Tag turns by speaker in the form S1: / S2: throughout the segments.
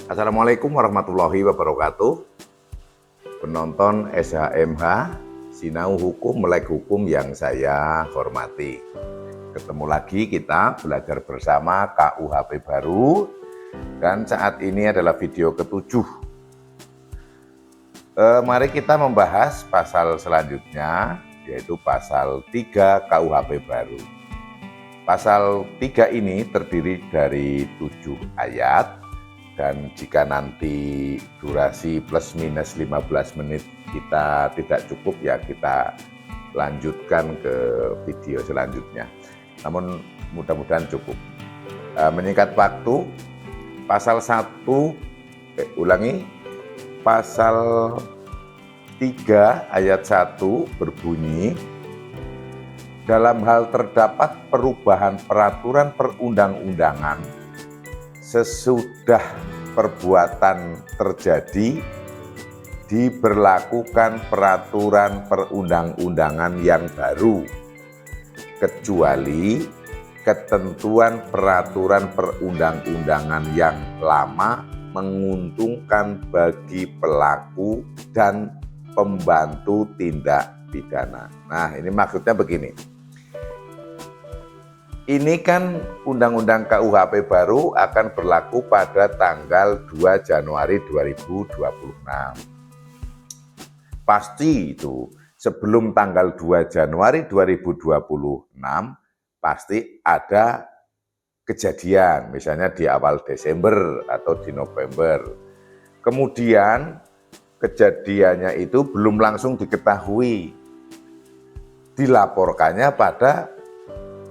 S1: Assalamualaikum warahmatullahi wabarakatuh. Penonton SHMH, Sinau Hukum Melek Hukum yang saya hormati. Ketemu lagi kita belajar bersama KUHP baru. Dan saat ini adalah video ke-7. Mari kita membahas pasal selanjutnya, yaitu pasal 3 KUHP baru. Pasal 3 ini terdiri dari 7 ayat. Dan jika nanti durasi plus minus 15 menit kita tidak cukup, ya kita lanjutkan ke video selanjutnya. Namun mudah-mudahan cukup. Menyingkat waktu, pasal 1, pasal 3 ayat 1 berbunyi, dalam hal terdapat perubahan peraturan perundang-undangan sesudah perbuatan terjadi, diberlakukan peraturan perundang-undangan yang baru, kecuali ketentuan peraturan perundang-undangan yang lama menguntungkan bagi pelaku dan pembantu tindak pidana. Nah, ini maksudnya begini. Ini kan Undang-Undang KUHP baru akan berlaku pada tanggal 2 Januari 2026. Pasti itu sebelum tanggal 2 Januari 2026 pasti ada kejadian, misalnya di awal Desember atau di November. Kemudian kejadiannya itu belum langsung diketahui, dilaporkannya pada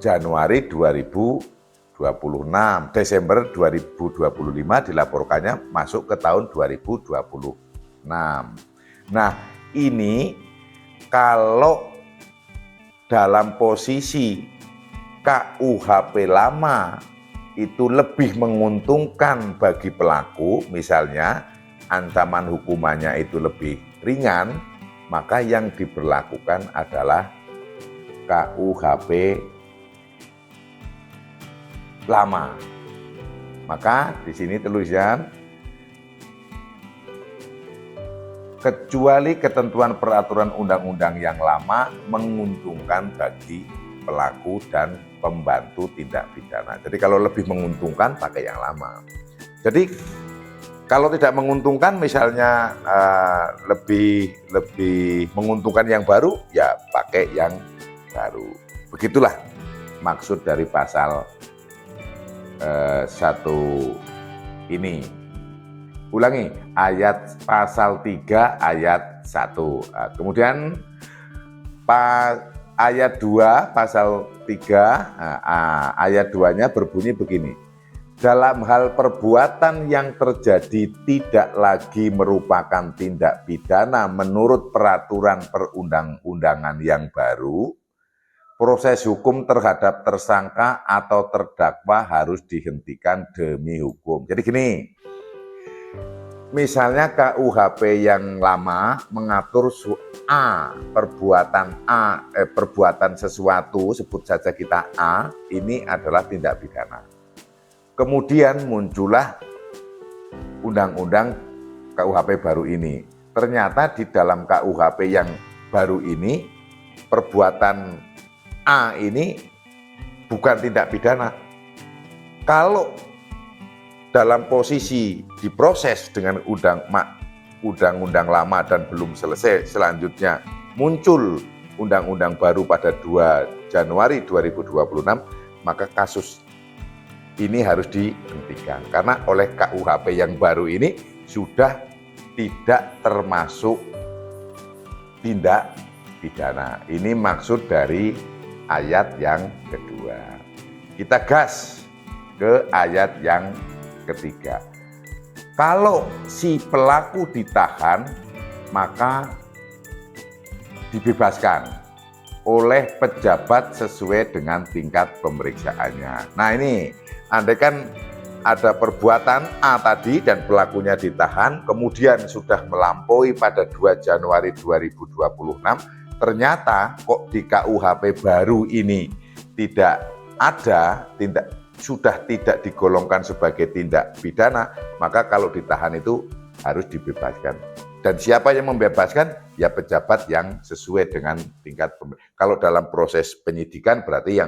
S1: Januari 2026, Desember 2025 dilaporkannya masuk ke tahun 2026. Nah, ini kalau dalam posisi KUHP lama itu lebih menguntungkan bagi pelaku, misalnya ancaman hukumannya itu lebih ringan, maka yang diberlakukan adalah KUHP lama. Maka di sini tulisan kecuali ketentuan peraturan undang-undang yang lama menguntungkan bagi pelaku dan pembantu tindak pidana. Jadi kalau lebih menguntungkan pakai yang lama. Jadi kalau tidak menguntungkan, misalnya lebih menguntungkan yang baru, ya pakai yang baru. Begitulah maksud dari pasal 1 ini. Ulangi, ayat pasal 3 ayat 1. Kemudian ayat 2 pasal 3 ayat 2-nya berbunyi begini. Dalam hal perbuatan yang terjadi tidak lagi merupakan tindak pidana menurut peraturan perundang-undangan yang baru, proses hukum terhadap tersangka atau terdakwa harus dihentikan demi hukum. Jadi gini, misalnya KUHP yang lama mengatur perbuatan sesuatu, sebut saja kita A, ini adalah tindak pidana. Kemudian muncullah undang-undang KUHP baru ini. Ternyata di dalam KUHP yang baru ini, perbuatan A ini bukan tindak pidana. Kalau dalam posisi diproses dengan undang-undang lama dan belum selesai, selanjutnya muncul undang-undang baru pada 2 Januari 2026, maka kasus ini harus dihentikan. Karena oleh KUHP yang baru ini sudah tidak termasuk tindak pidana. Ini maksud dari ayat yang kedua. Kita gas ke ayat yang ketiga. Kalau si pelaku ditahan, maka dibebaskan oleh pejabat sesuai dengan tingkat pemeriksaannya. Nah ini, andai kan ada perbuatan A tadi dan pelakunya ditahan, kemudian sudah melampaui pada 2 Januari 2026, ternyata kok di KUHP baru ini tidak ada sudah tidak digolongkan sebagai tindak pidana, maka kalau ditahan itu harus dibebaskan. Dan siapa yang membebaskan? Ya pejabat yang sesuai dengan tingkat. Kalau dalam proses penyidikan berarti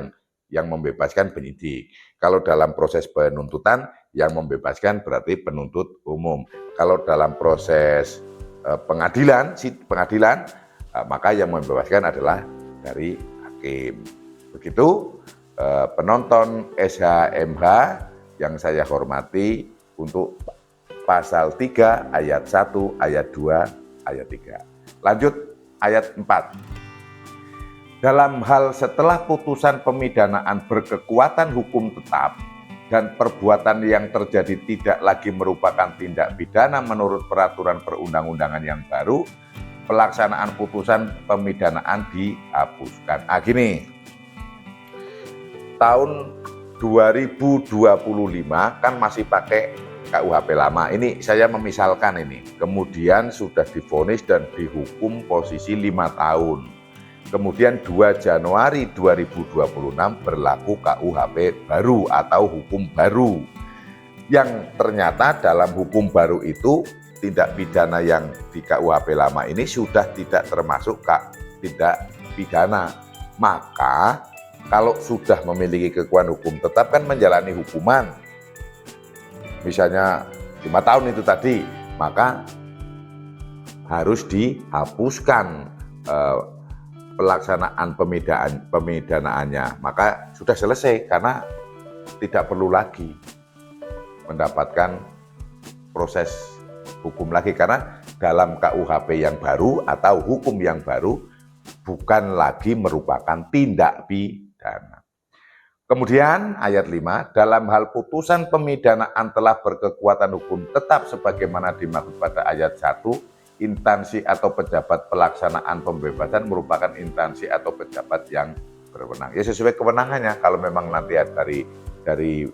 S1: yang membebaskan penyidik. Kalau dalam proses penuntutan yang membebaskan berarti penuntut umum. Kalau dalam proses pengadilan, maka yang membebaskan adalah dari hakim. Begitu penonton SHMH yang saya hormati untuk pasal 3 ayat 1, ayat 2, ayat 3. Lanjut ayat 4. Dalam hal setelah putusan pemidanaan berkekuatan hukum tetap dan perbuatan yang terjadi tidak lagi merupakan tindak pidana menurut peraturan perundang-undangan yang baru, pelaksanaan putusan pemidanaan dihapuskan. Gini, tahun 2025 kan masih pakai KUHP lama. Ini saya memisalkan ini. Kemudian sudah divonis dan dihukum posisi 5 tahun. Kemudian 2 Januari 2026 berlaku KUHP baru atau hukum baru. Yang ternyata dalam hukum baru itu tindak pidana yang di KUHP lama ini sudah tidak termasuk tindak pidana. Maka kalau sudah memiliki kekuatan hukum tetap kan menjalani hukuman. Misalnya 5 tahun itu tadi, maka harus dihapuskan pelaksanaan pemidanaannya. Maka sudah selesai karena tidak perlu lagi mendapatkan proses hukum lagi. Karena dalam KUHP yang baru atau hukum yang baru bukan lagi merupakan tindak pidana. Kemudian ayat 5, dalam hal putusan pemidanaan telah berkekuatan hukum tetap sebagaimana dimaksud pada ayat 1, instansi atau pejabat pelaksanaan pembebasan merupakan instansi atau pejabat yang berwenang. Ya sesuai kewenangannya. Kalau memang nanti dari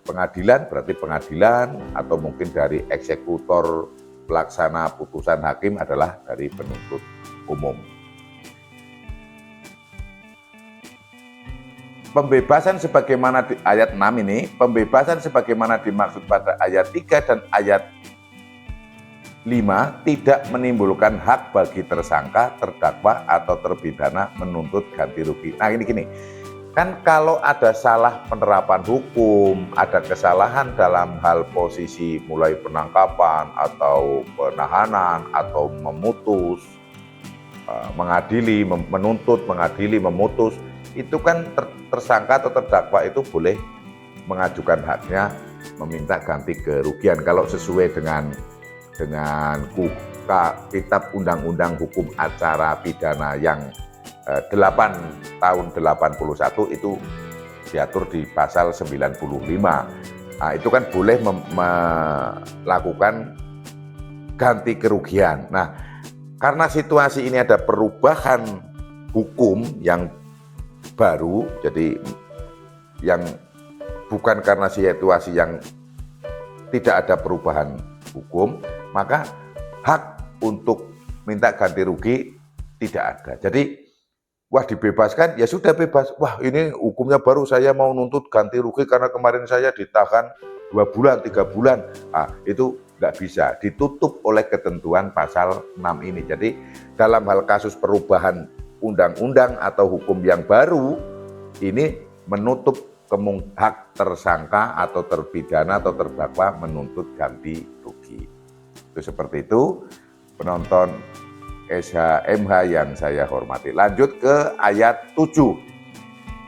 S1: pengadilan berarti pengadilan, atau mungkin dari eksekutor pelaksana putusan hakim adalah dari penuntut umum. Pembebasan sebagaimana di ayat 6 ini, pembebasan sebagaimana dimaksud pada ayat 3 dan ayat 5 tidak menimbulkan hak bagi tersangka, terdakwa, atau terpidana menuntut ganti rugi. Nah ini gini, kan kalau ada salah penerapan hukum, ada kesalahan dalam hal posisi mulai penangkapan atau penahanan atau memutus, mengadili, menuntut, mengadili, memutus, itu kan tersangka atau terdakwa itu boleh mengajukan haknya meminta ganti kerugian kalau sesuai dengan Kitab Undang-Undang Hukum Acara Pidana yang 8 tahun 81 itu diatur di pasal 95. Nah, itu kan boleh melakukan ganti kerugian. Nah, karena situasi ini ada perubahan hukum yang baru, jadi yang bukan karena situasi yang tidak ada perubahan hukum, maka hak untuk minta ganti rugi tidak ada. Jadi, wah dibebaskan, ya sudah bebas. Wah ini hukumnya baru, saya mau nuntut ganti rugi karena kemarin saya ditahan 2 bulan, 3 bulan. Itu nggak bisa, ditutup oleh ketentuan pasal 6 ini. Jadi, dalam hal kasus perubahan undang-undang atau hukum yang baru, ini menutup hak tersangka atau terpidana atau terdakwa menuntut ganti rugi. Itu seperti itu, penonton SHMH yang saya hormati. Lanjut ke ayat 7.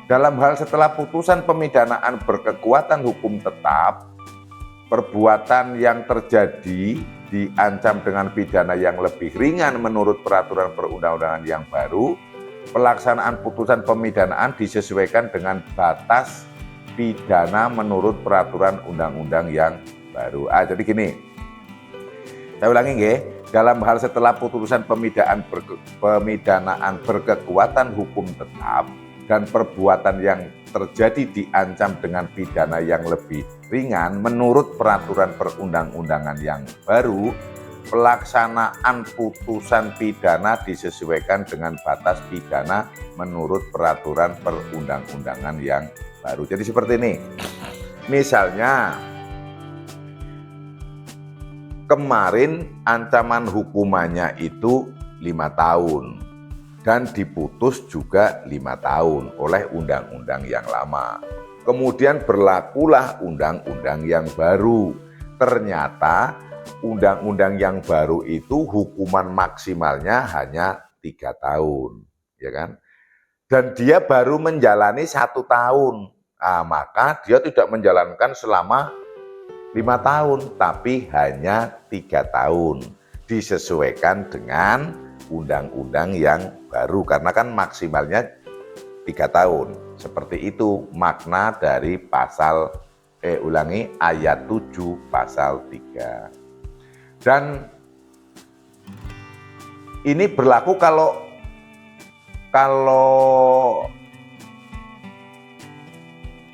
S1: Dalam hal setelah putusan pemidanaan berkekuatan hukum tetap, perbuatan yang terjadi diancam dengan pidana yang lebih ringan menurut peraturan perundang-undangan yang baru, pelaksanaan putusan pemidanaan disesuaikan dengan batas pidana menurut peraturan undang-undang yang baru. Jadi gini, saya ulangi nggih, dalam hal setelah putusan pemidanaan berkekuatan hukum tetap dan perbuatan yang terjadi diancam dengan pidana yang lebih ringan menurut peraturan perundang-undangan yang baru, pelaksanaan putusan pidana disesuaikan dengan batas pidana menurut peraturan perundang-undangan yang baru. Jadi seperti ini, misalnya kemarin ancaman hukumannya itu 5 tahun dan diputus juga 5 tahun oleh undang-undang yang lama. Kemudian berlakulah undang-undang yang baru. Ternyata undang-undang yang baru itu hukuman maksimalnya hanya 3 tahun, ya kan? Dan dia baru menjalani 1 tahun. Nah, maka dia tidak menjalankan selama 5 tahun, tapi hanya 3 tahun. Disesuaikan dengan undang-undang yang baru, karena kan maksimalnya 3 tahun. Seperti itu makna dari pasal, ayat 7 pasal 3. Dan ini berlaku kalau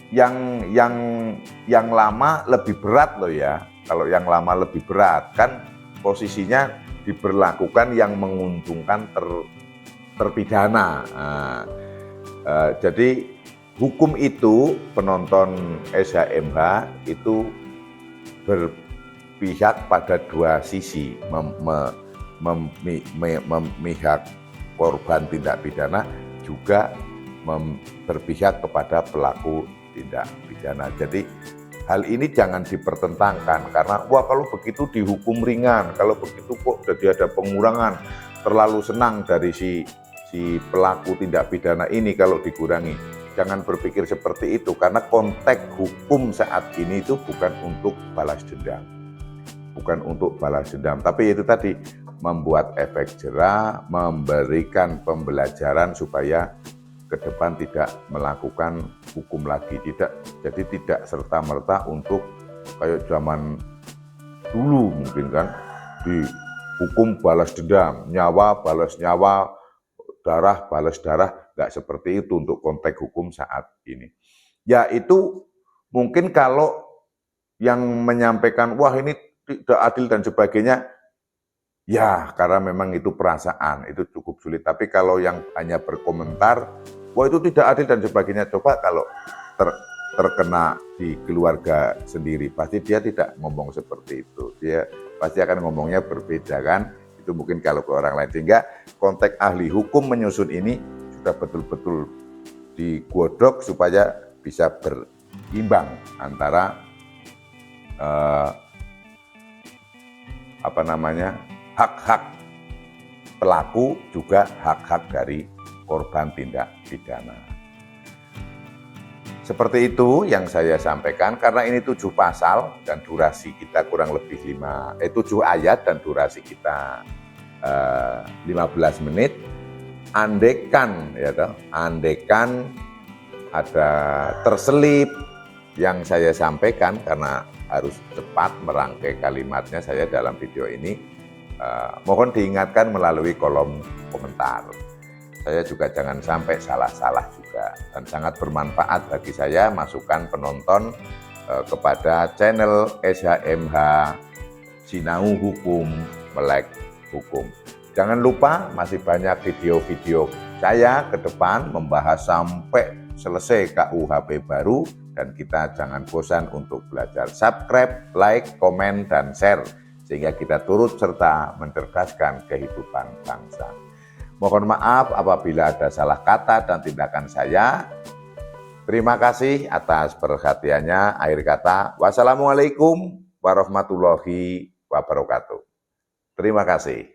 S1: yang lama lebih berat loh ya. Kalau yang lama lebih berat kan posisinya diberlakukan yang menguntungkan terpidana. Jadi hukum itu penonton SHMH itu berpihak pada dua sisi, memihak korban tindak pidana juga berpihak kepada pelaku tindak pidana. Jadi hal ini jangan dipertentangkan karena wah kalau begitu dihukum ringan, kalau begitu kok jadi ada pengurangan, terlalu senang dari si pelaku tindak pidana ini kalau dikurangi. Jangan berpikir seperti itu karena konteks hukum saat ini itu bukan untuk balas dendam. Bukan untuk balas dendam, tapi itu tadi membuat efek jera, memberikan pembelajaran supaya ke depan tidak melakukan hukum lagi, jadi tidak serta-merta untuk kayak zaman dulu mungkin kan dihukum balas dendam, nyawa balas nyawa, darah balas darah, nggak seperti itu untuk konteks hukum saat ini. Ya itu mungkin kalau yang menyampaikan wah ini tidak adil dan sebagainya, ya, karena memang itu perasaan, itu cukup sulit. Tapi kalau yang hanya berkomentar, wah itu tidak adil dan sebagainya, coba kalau terkena di keluarga sendiri, pasti dia tidak ngomong seperti itu. Dia pasti akan ngomongnya berbeda kan, itu mungkin kalau ke orang lain. Sehingga konteks ahli hukum menyusun ini sudah betul-betul digodok supaya bisa berimbang antara hak-hak pelaku juga hak-hak dari korban tindak pidana. Seperti itu yang saya sampaikan karena ini 7 pasal dan durasi kita kurang lebih 7 ayat dan durasi kita 15 menit. Andekan ada terselip yang saya sampaikan karena harus cepat merangkai kalimatnya saya dalam video ini, mohon diingatkan melalui kolom komentar. Saya juga jangan sampai salah-salah juga, dan sangat bermanfaat bagi saya masukan penonton kepada channel SHMH Sinau Hukum Melek Hukum. Jangan lupa masih banyak video-video saya ke depan membahas sampai selesai KUHP baru, dan kita jangan bosan untuk belajar. Subscribe, like, komen, dan share sehingga kita turut serta mencerdaskan kehidupan bangsa. Mohon maaf apabila ada salah kata dan tindakan saya. Terima kasih atas perhatiannya. Akhir kata, wassalamualaikum warahmatullahi wabarakatuh. Terima kasih.